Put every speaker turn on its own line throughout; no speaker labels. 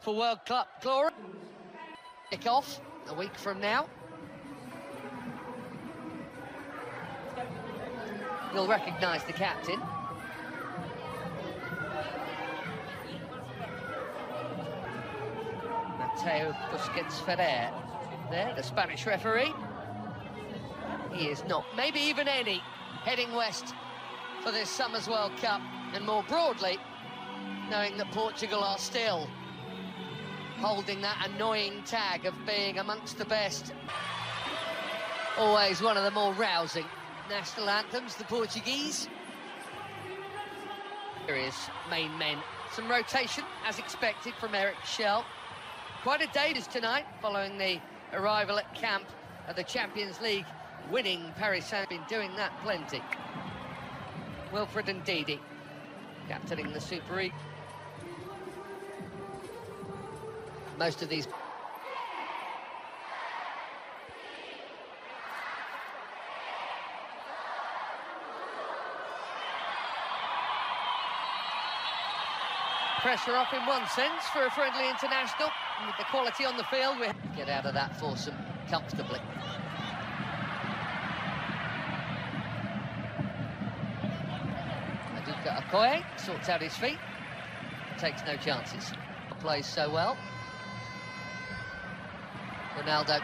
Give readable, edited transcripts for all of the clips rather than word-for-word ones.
for World Cup glory. Kick off a week from now. You'll recognise the captain. Mateo Busquets Ferrer there, the Spanish referee. He is not, maybe even any, heading west for this summer's World Cup, and more broadly, knowing that Portugal are still holding that annoying tag of being amongst the best. Always one of the more rousing national anthems, the Portuguese. Serious main men. Some rotation, as expected, from Eric Schell. Quite a day this tonight, following the arrival at camp of the Champions League winning Paris Saint-Germain, been doing that plenty. Wilfred Ndidi, captaining the Super League. Most of these... Pressure off in one sense for a friendly international. And with the quality on the field, we get out of that foursome comfortably. Maduka Okoye sorts out his feet, takes no chances. Plays so well. Ronaldo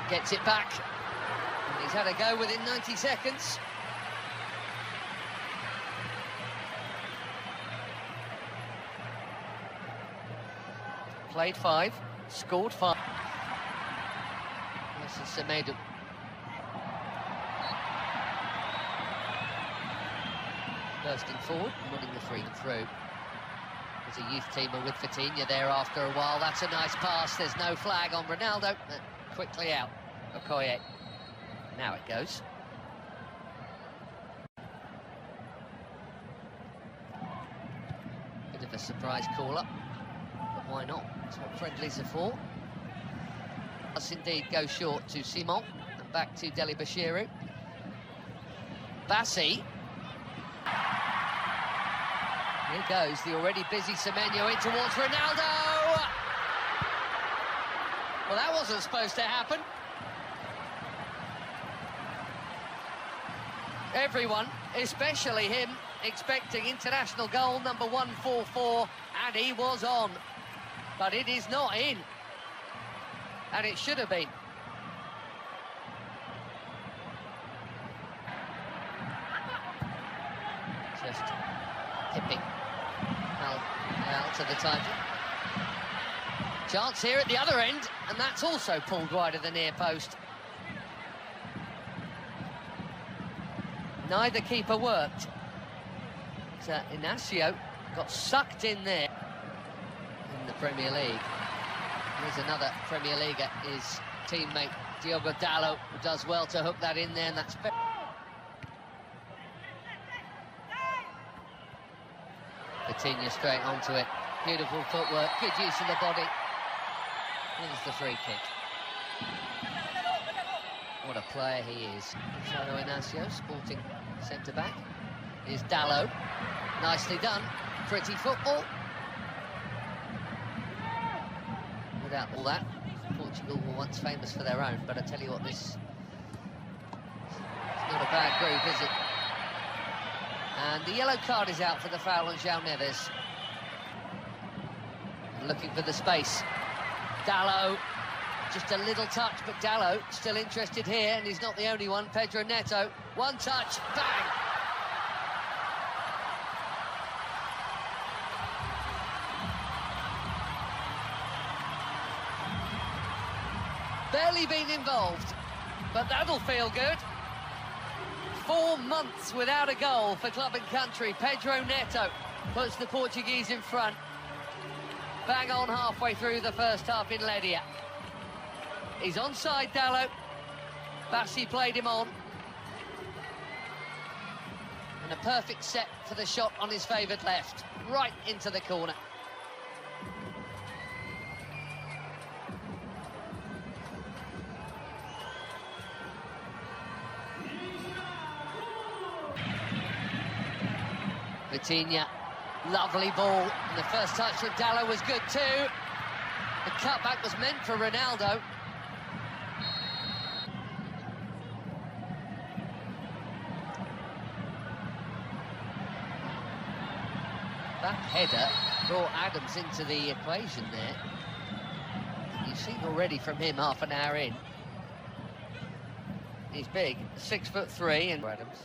gets it back. And he's had a go within 90 seconds. Played 5, scored 5. This is Semedo. Bursting forward and winning the free through. There's a youth teamer with Vitinha there after a while. That's a nice pass. There's no flag on Ronaldo. Quickly out. Okoye. Now it goes. Bit of a surprise call-up. But why not? That's what friendlies are for. Does indeed go short to Simon. And back to Deli Bashiru. Bassi. Here goes the already busy Semenyo in towards Ronaldo! Well, that wasn't supposed to happen. Everyone, especially him, expecting international goal number 144, and he was on. But it is not in. And it should have been. Just tipping Al to the title. Chance here at the other end, and that's also pulled wide of the near post. Neither keeper worked. Inacio got sucked in there in the Premier League. Here's another Premier Leaguer, his teammate Diogo Dalot, who does well to hook that in there, and that's... Vitinha straight onto it. Beautiful footwork, good use of the body. Here's the free kick. What a player he is. Gonzalo Inacio, sporting centre-back. Here's Dalot. Nicely done. Pretty football. Without all that, Portugal were once famous for their own, but I tell you what, this is not a bad group, is it? And the yellow card is out for the foul on João Neves. Looking for the space. Dalot, just a little touch, but Dalot still interested here, and he's not the only one. Pedro Neto, one touch, bang! Barely been involved, but that'll feel good. 4 months without a goal for club and country. Pedro Neto puts the Portuguese in front. Bang on halfway through the first half in Ledia. He's onside, Dalot. Bassi played him on. And a perfect set for the shot on his favoured left. Right into the corner. Vitinha Lovely ball, and the first touch from Dallo was good too. The cutback was meant for Ronaldo. That header brought Adams into the equation there. You've seen already from him half an hour in. He's big, 6'3", and Adams.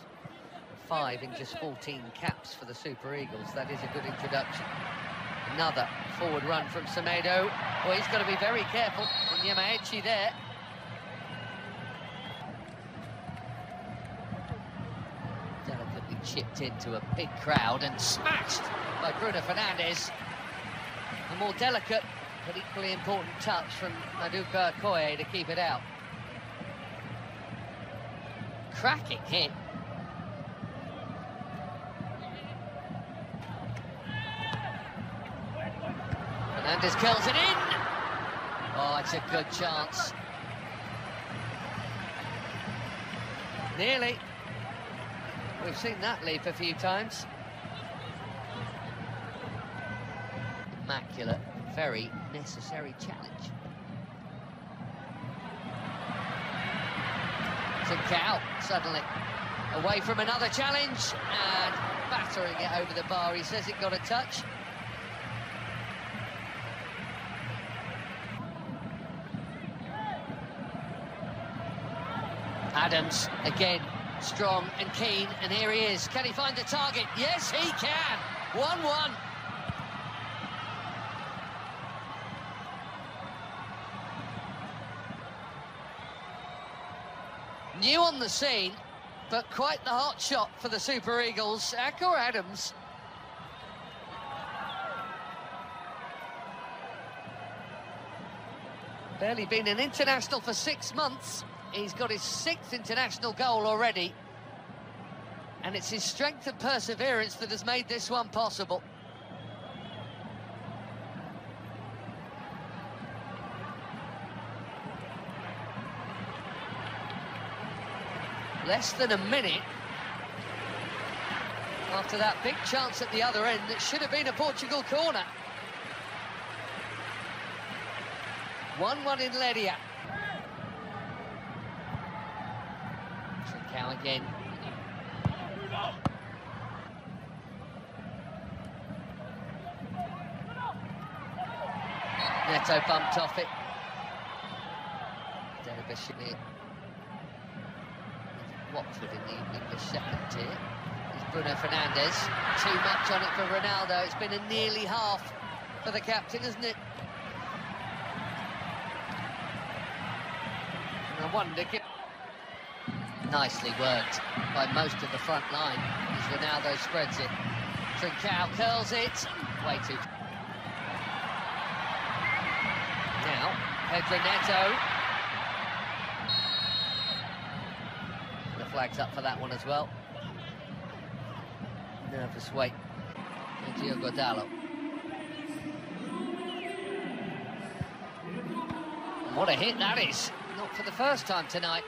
5 in just 14 caps for the Super Eagles. That is a good introduction. Another forward run from Semedo. Well, he's got to be very careful. And Yamaechi there. Delicately chipped into a big crowd and smashed by Bruno Fernandes. A more delicate but equally important touch from Maduka Okoye to keep it out. Cracking hit. Fernandes curls it in. Oh, it's a good chance. Nearly. We've seen that leap a few times. Immaculate, very necessary challenge. Trincao suddenly away from another challenge and battering it over the bar. He says it got a touch. Adams again, strong and keen, and here he is. Can he find the target? Yes, he can. 1-1. New on the scene, but quite the hot shot for the Super Eagles. Akor Adams. Barely been an international for 6 months. He's got his 6th international goal already. And it's his strength and perseverance that has made this one possible. Less than a minute after that big chance at the other end that should have been a Portugal corner. 1-1 in Ledia. Trincao again. Neto bumped off it. Delabashir. Watford in the English second tier. It's Bruno Fernandes. Too much on it for Ronaldo. It's been a nearly half for the captain, isn't it? I wonder. Nicely worked by most of the front line as Ronaldo spreads it. Trincao curls it. Way too. Now, Pedro Neto. The flag's up for that one as well. Nervous wait. And Diogo Dallo. What a hit that is. Not for the first time tonight.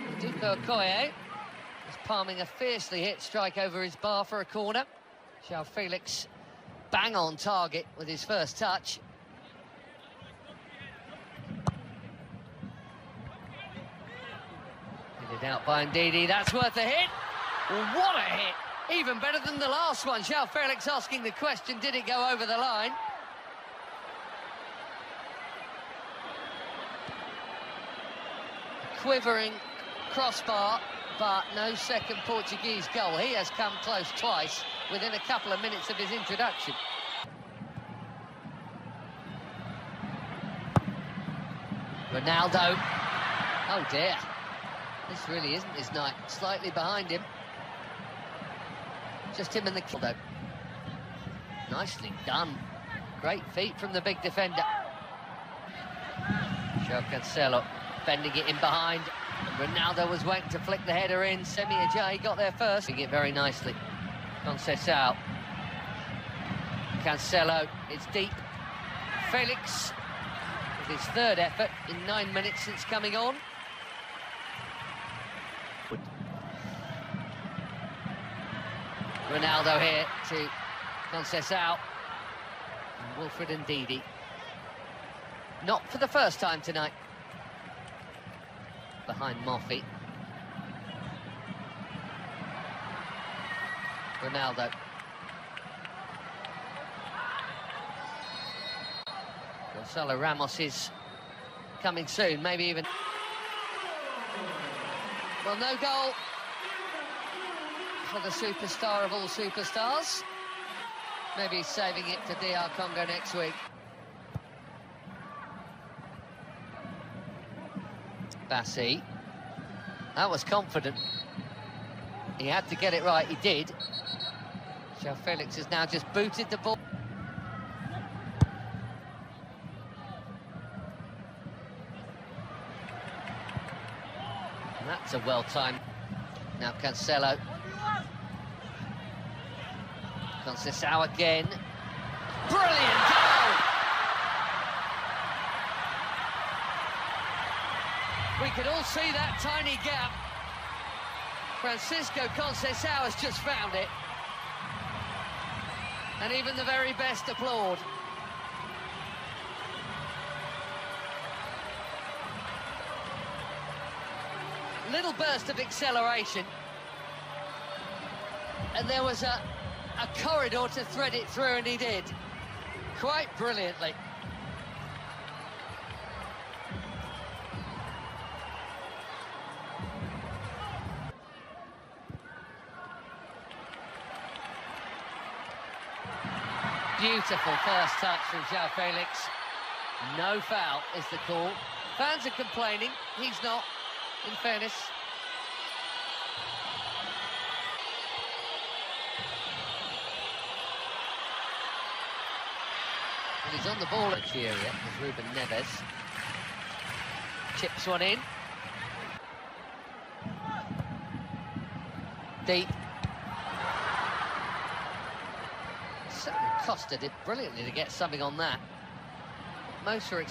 Maduka Okoye is palming a fiercely hit strike over his bar for a corner. João Felix bang on target with his first touch. Hit it out by Ndidi. That's worth a hit. What a hit. Even better than the last one. João Felix asking the question, did it go over the line? Quivering crossbar, but no second Portuguese goal. He has come close twice within a couple of minutes of his introduction. Ronaldo. Oh dear. This really isn't his night. Slightly behind him. Just him and the kill though. Nicely done. Great feet from the big defender. João Cancelo bending it in behind. Ronaldo was waiting to flick the header in. Semi Ajayi got there first. Doing it very nicely. Conceição. Cancelo, it's deep. Felix with his third effort in 9 minutes since coming on. Ronaldo here to Conceição. And Wilfred Ndidi. Not for the first time tonight. Behind Moffi. Ronaldo. Gonzalo Ramos is coming soon, maybe even... Well, no goal for the superstar of all superstars. Maybe he's saving it to DR Congo next week. Bassi. That was confident. He had to get it right, he did. João Felix has now just booted the ball. And that's a well-timed. Now Cancelo. Conceição again. Brilliant goal! We could all see that tiny gap. Francisco Conceição has just found it. And even the very best applaud. Little burst of acceleration. And there was a corridor to thread it through, and he did. Quite brilliantly. Beautiful first touch from João Felix. No foul is the call. Fans are complaining, he's not, in fairness. And he's on the ball at Nigeria with Ruben Neves. Chips one in. Deep. Certainly costed it brilliantly to get something on that. Most are...